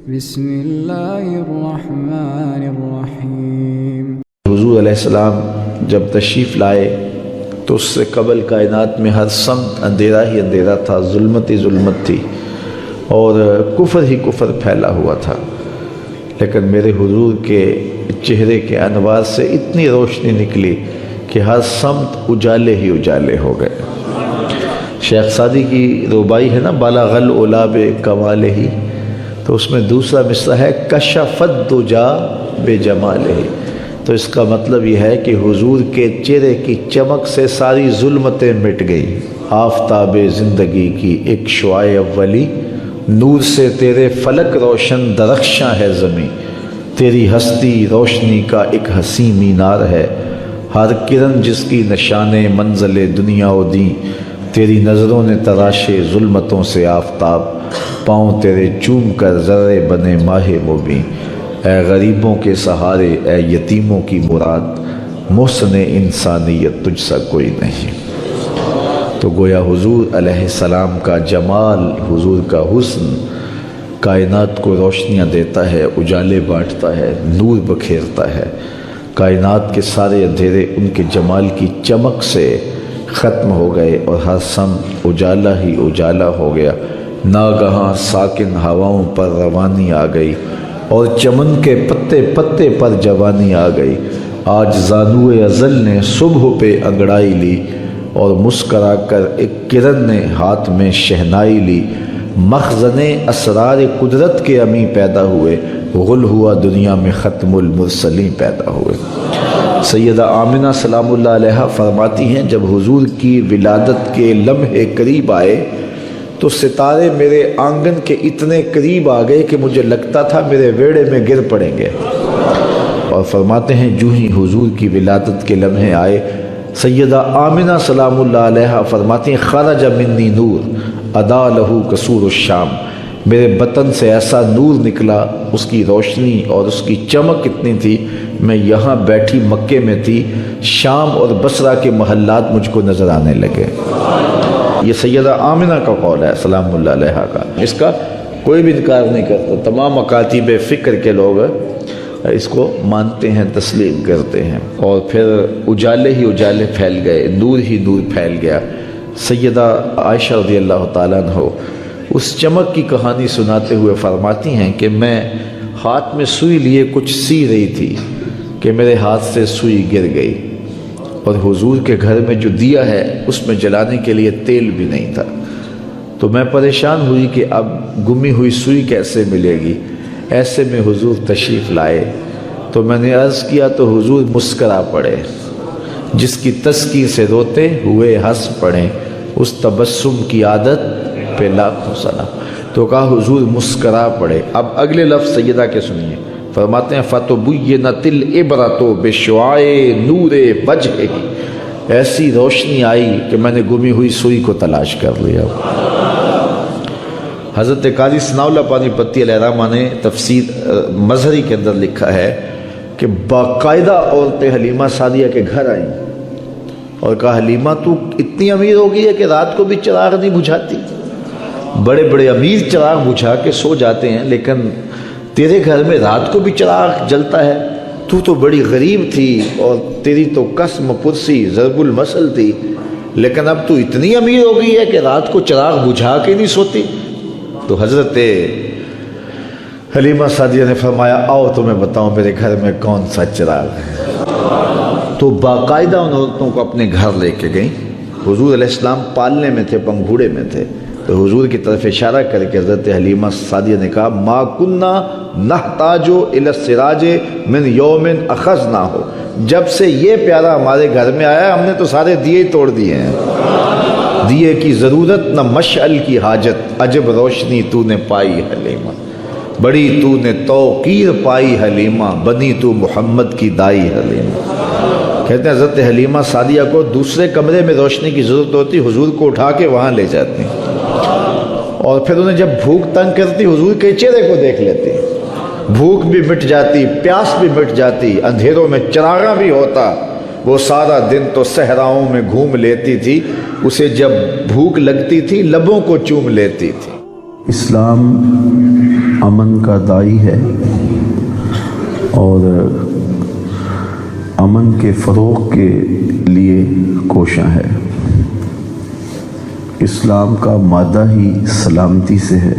بسم اللہ الرحمن الرحیم۔ حضور علیہ السلام جب تشریف لائے تو اس سے قبل کائنات میں ہر سمت اندھیرا ہی اندھیرا تھا، ظلمت ہی ظلمت تھی اور کفر ہی کفر پھیلا ہوا تھا، لیکن میرے حضور کے چہرے کے انوار سے اتنی روشنی نکلی کہ ہر سمت اجالے ہی اجالے ہو گئے۔ شیخ سعدی کی ربائی ہے نا، بالغ العلا بکمالہ ہی، تو اس میں دوسرا مصرع ہے کشفت دجا بجمالہ، تو اس کا مطلب یہ ہے کہ حضور کے چہرے کی چمک سے ساری ظلمتیں مٹ گئی۔ آفتاب زندگی کی ایک شعاع اولی، نور سے تیرے فلک روشن درخشاں ہے زمیں، تیری ہستی روشنی کا ایک حسین مینار ہے، ہر کرن جس کی نشان منزل دنیا و دین، تیری نظروں نے تراشے ظلمتوں سے آفتاب، پاؤں تیرے چوم کر ذرے بنے ماہ مبین، اے غریبوں کے سہارے، اے یتیموں کی مراد، محسن انسانیت تجھ سا کوئی نہیں۔ تو گویا حضور علیہ السلام کا جمال، حضور کا حسن کائنات کو روشنیاں دیتا ہے، اجالے بانٹتا ہے، نور بکھیرتا ہے۔ کائنات کے سارے اندھیرے ان کے جمال کی چمک سے ختم ہو گئے اور ہر سمت اجالا ہی اجالا ہو گیا۔ ناگہاں ساکن ہواؤں پر روانی آ گئی اور چمن کے پتے پتے پر جوانی آ گئی۔ آج زانوئے ازل نے صبح پہ انگڑائی لی اور مسکرا کر ایک کرن نے ہاتھ میں شہنائی لی۔ مخزن اسرار قدرت کے امی پیدا ہوئے، غل ہوا دنیا میں ختم المرسلین پیدا ہوئے۔ سیدہ آمنہ سلام اللہ علیہا فرماتی ہیں جب حضور کی ولادت کے لمحے قریب آئے تو ستارے میرے آنگن کے اتنے قریب آ گئے کہ مجھے لگتا تھا میرے ویڑے میں گر پڑیں گے۔ اور فرماتے ہیں جو ہی حضور کی ولادت کے لمحے آئے، سیدہ آمنہ سلام اللہ علیہا فرماتی ہیں خرج منی نور ادا لہو قصور الشام، میرے بطن سے ایسا نور نکلا، اس کی روشنی اور اس کی چمک اتنی تھی، میں یہاں بیٹھی مکے میں تھی، شام اور بصرہ کے محلات مجھ کو نظر آنے لگے۔ یہ سیدہ آمنہ کا قول ہے سلام اللہ علیہا کا، اس کا کوئی بھی انکار نہیں کرتا، تمام مکاتب فکر کے لوگ اس کو مانتے ہیں، تسلیم کرتے ہیں۔ اور پھر اجالے ہی اجالے پھیل گئے، نور ہی نور پھیل گیا۔ سیدہ عائشہ رضی اللہ تعالیٰ عنہ اس چمک کی کہانی سناتے ہوئے فرماتی ہیں کہ میں ہاتھ میں سوئی لیے کچھ سی رہی تھی کہ میرے ہاتھ سے سوئی گر گئی، اور حضور کے گھر میں جو دیا ہے اس میں جلانے کے لیے تیل بھی نہیں تھا، تو میں پریشان ہوئی کہ اب گمی ہوئی سوئی کیسے ملے گی۔ ایسے میں حضور تشریف لائے تو میں نے عرض کیا تو حضور مسکرا پڑے، جس کی تذکیر سے روتے ہوئے ہنس پڑے، اس تبسم کی عادت پہ لاکھوں سلام۔ تو کہا حضور مسکرا پڑے۔ اب اگلے لفظ سیدہ کے سنیے، فرماتے ہیں فَتُبُيِّنَتِ الْعِبْرَةُ بِشُعَاعِ نُورِ وَجْهِهِ، ایسی روشنی آئی کہ میں نے گمی ہوئی سوئی کو تلاش کر لیا۔ حضرت قاضی ثناء اللہ پانی پتی علیہ الرحمہ نے تفسیر مظہری کے اندر لکھا ہے کہ باقاعدہ عورتیں حلیمہ سعدیہ کے گھر آئیں اور کہا حلیمہ تو اتنی امیر ہو گئی ہے کہ رات کو بھی چراغ نہیں بجھاتی، بڑے بڑے امیر چراغ بجھا کے سو جاتے ہیں لیکن تیرے گھر میں رات کو بھی چراغ جلتا ہے، تو بڑی غریب تھی اور تیری تو قسم پرسی ضرب المثل تھی، لیکن اب تو اتنی امیر ہو گئی ہے کہ رات کو چراغ بجھا کے نہیں سوتی۔ تو حضرت حلیمہ سعدیہ نے فرمایا آؤ تمہیں بتاؤں میرے گھر میں کون سا چراغ ہے۔ تو باقاعدہ ان عورتوں کو اپنے گھر لے کے گئیں۔ حضور علیہ السلام پالنے میں تھے، پنگھوڑے میں تھے، تو حضور کی طرف اشارہ کر کے حضرت حلیمہ سعدیہ نے کہا ما کننا نحتاج الی السراج من یوم اخذناہ، جب سے یہ پیارا ہمارے گھر میں آیا ہم نے تو سارے دیے توڑ دیے ہیں، دیے کی ضرورت نہ مشعل کی حاجت، عجب روشنی تو نے پائی حلیمہ، بڑی تو نے توقیر پائی حلیمہ، بنی تو محمد کی دائی حلیمہ۔ کہتے ہیں حضرت حلیمہ سعدیہ کو دوسرے کمرے میں روشنی کی ضرورت ہوتی، حضور کو اٹھا کے وہاں لے جاتی، اور پھر انہیں جب بھوک تنگ کرتی حضور کے چہرے کو دیکھ لیتی، بھوک بھی مٹ جاتی، پیاس بھی مٹ جاتی، اندھیروں میں چراغاں بھی ہوتا، وہ سارا دن تو صحراؤں میں گھوم لیتی تھی، اسے جب بھوک لگتی تھی لبوں کو چوم لیتی تھی۔ اسلام امن کا داعی ہے اور امن کے فروغ کے لیے کوشاں ہے۔ اسلام کا مادہ ہی سلامتی سے ہے،